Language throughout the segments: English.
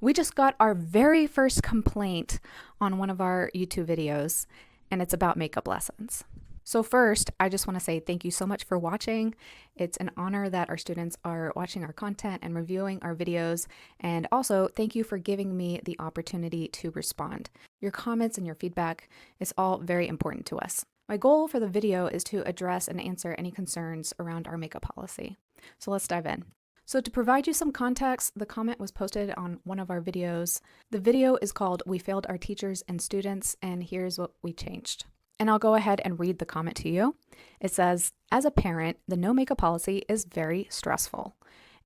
We just got our very first complaint on one of our YouTube videos, and it's about makeup lessons. So first, I just want to say thank you so much for watching. It's an honor that our students are watching our content and reviewing our videos. And also, thank you for giving me the opportunity to respond. Your comments and your feedback is all very important to us. My goal for the video is to address and answer any concerns around our makeup policy. So let's dive in. So to provide you some context, the comment was posted on one of our videos. The video is called "We Failed Our Teachers and Students, and Here's What We Changed." And I'll go ahead and read the comment to you. It says, "As a parent, the no makeup policy is very stressful,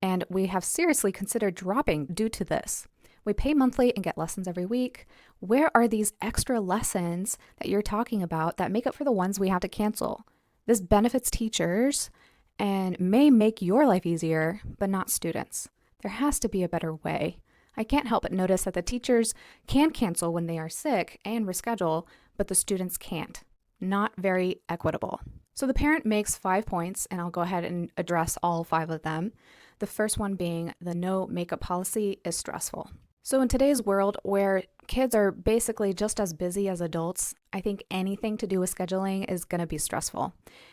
and we have seriously considered dropping due to this. We pay monthly and get lessons every week. Where are these extra lessons that you're talking about that make up for the ones we have to cancel? This benefits teachers and may make your life easier, but not students. There has to be a better way. I can't help but notice that the teachers can cancel when they are sick and reschedule, but the students can't. Not very equitable." So the parent makes 5 points, and I'll go ahead and address all 5 of them. The first one being the no makeup policy is stressful. So in today's world where kids are basically just as busy as adults, I think anything to do with scheduling is going to be stressful.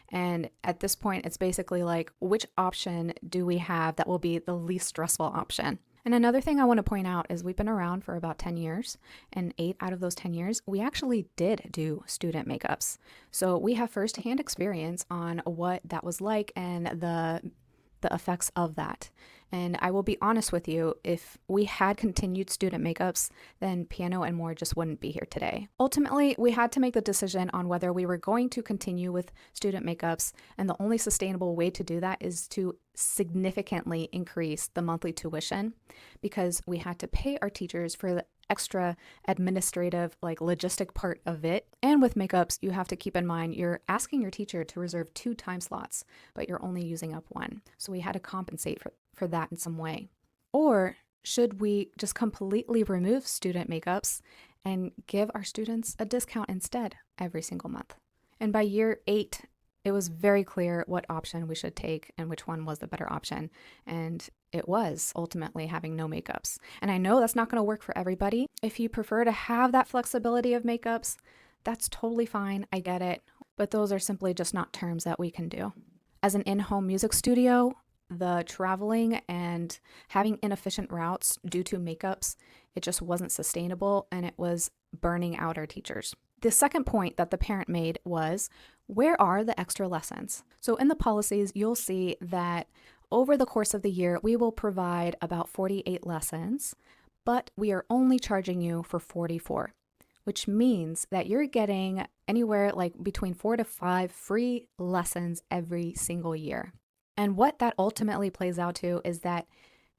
And at this point, it's basically like, which option do we have that will be the least stressful option? And another thing I want to point out is we've been around for about 10 years, and 8 out of those 10 years, we actually did do student makeups. So we have firsthand experience on what that was like and the effects of that. And I will be honest with you, if we had continued student makeups, then Piano and More just wouldn't be here today. Ultimately, we had to make the decision on whether we were going to continue with student makeups, and the only sustainable way to do that is to significantly increase the monthly tuition, because we had to pay our teachers for the extra administrative, logistic part of it. And with makeups, you have to keep in mind you're asking your teacher to reserve 2 time slots, but you're only using up 1. So we had to compensate for that in some way. Or should we just completely remove student makeups and give our students a discount instead every single month? And by year 8, it was very clear what option we should take and which one was the better option. And it was ultimately having no makeups. And I know that's not going to work for everybody. If you prefer to have that flexibility of makeups, that's totally fine. I get it. But those are simply just not terms that we can do. As an in-home music studio, the traveling and having inefficient routes due to makeups, it just wasn't sustainable, and it was burning out our teachers. The second point that the parent made was, where are the extra lessons? So in the policies, you'll see that over the course of the year, we will provide about 48 lessons, but we are only charging you for 44, which means that you're getting anywhere between 4 to 5 free lessons every single year. And what that ultimately plays out to is that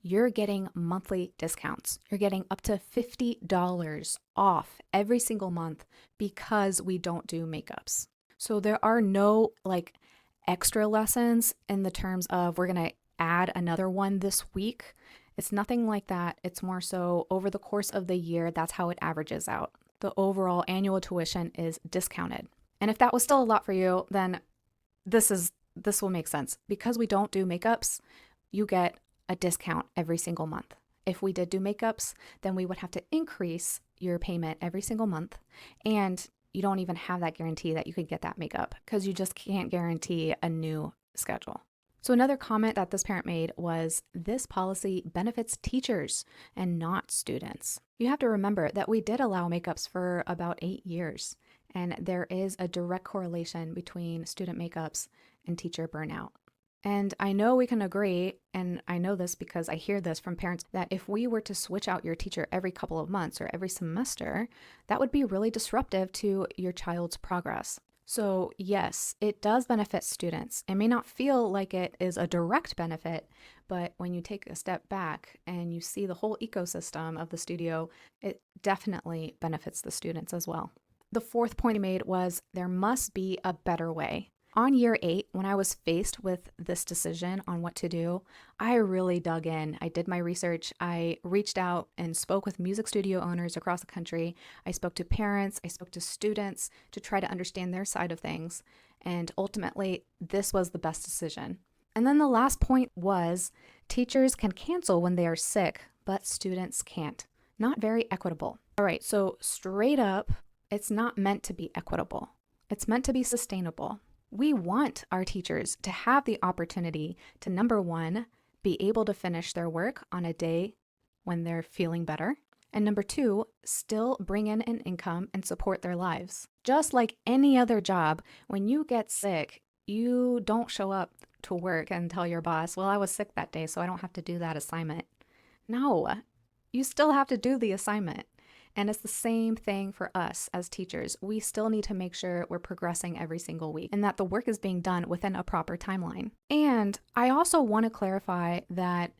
you're getting monthly discounts. You're getting up to $50 off every single month because we don't do makeups. So there are no extra lessons in the terms of we're going to add another one this week. It's nothing like that. It's more so over the course of the year, that's how it averages out. The overall annual tuition is discounted. And if that was still a lot for you, then this will make sense. Because we don't do makeups, you get a discount every single month. If we did do makeups, then we would have to increase your payment every single month. And you don't even have that guarantee that you could get that makeup because you just can't guarantee a new schedule. So another comment that this parent made was, this policy benefits teachers and not students. You have to remember that we did allow makeups for about 8 years, and there is a direct correlation between student makeups and teacher burnout. And I know we can agree, and I know this because I hear this from parents, that if we were to switch out your teacher every couple of months or every semester, that would be really disruptive to your child's progress. So yes, it does benefit students. It may not feel like it is a direct benefit, but when you take a step back and you see the whole ecosystem of the studio, it definitely benefits the students as well. The fourth point he made was, there must be a better way. On year 8, when I was faced with this decision on what to do, I really dug in. I did my research. I reached out and spoke with music studio owners across the country. I spoke to parents. I spoke to students to try to understand their side of things. And ultimately, this was the best decision. And then the last point was, teachers can cancel when they are sick, but students can't. not very equitable. All right, so straight up, it's not meant to be equitable. It's meant to be sustainable. We want our teachers to have the opportunity to, number one, be able to finish their work on a day when they're feeling better. And number two, still bring in an income and support their lives. Just like any other job, when you get sick, you don't show up to work and tell your boss, well, I was sick that day, so I don't have to do that assignment. No, you still have to do the assignment. And it's the same thing for us as teachers. We still need to make sure we're progressing every single week and that the work is being done within a proper timeline. And I also want to clarify that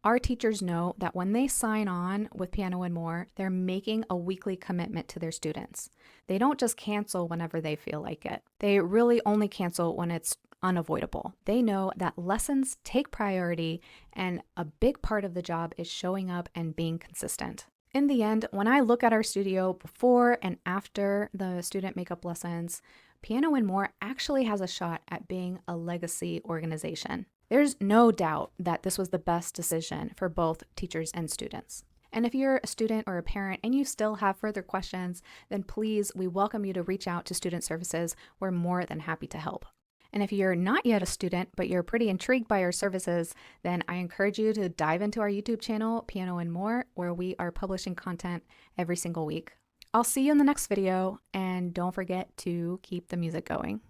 our teachers know that when they sign on with Piano and More, they're making a weekly commitment to their students. They don't just cancel whenever they feel like it. They really only cancel when it's unavoidable. They know that lessons take priority, and a big part of the job is showing up and being consistent. In the end, when I look at our studio before and after the student makeup lessons, Piano and More actually has a shot at being a legacy organization. There's no doubt that this was the best decision for both teachers and students. And if you're a student or a parent and you still have further questions, then please, we welcome you to reach out to Student Services. We're more than happy to help. And if you're not yet a student, but you're pretty intrigued by our services, then I encourage you to dive into our YouTube channel, Piano and More, where we are publishing content every single week. I'll see you in the next video, and don't forget to keep the music going.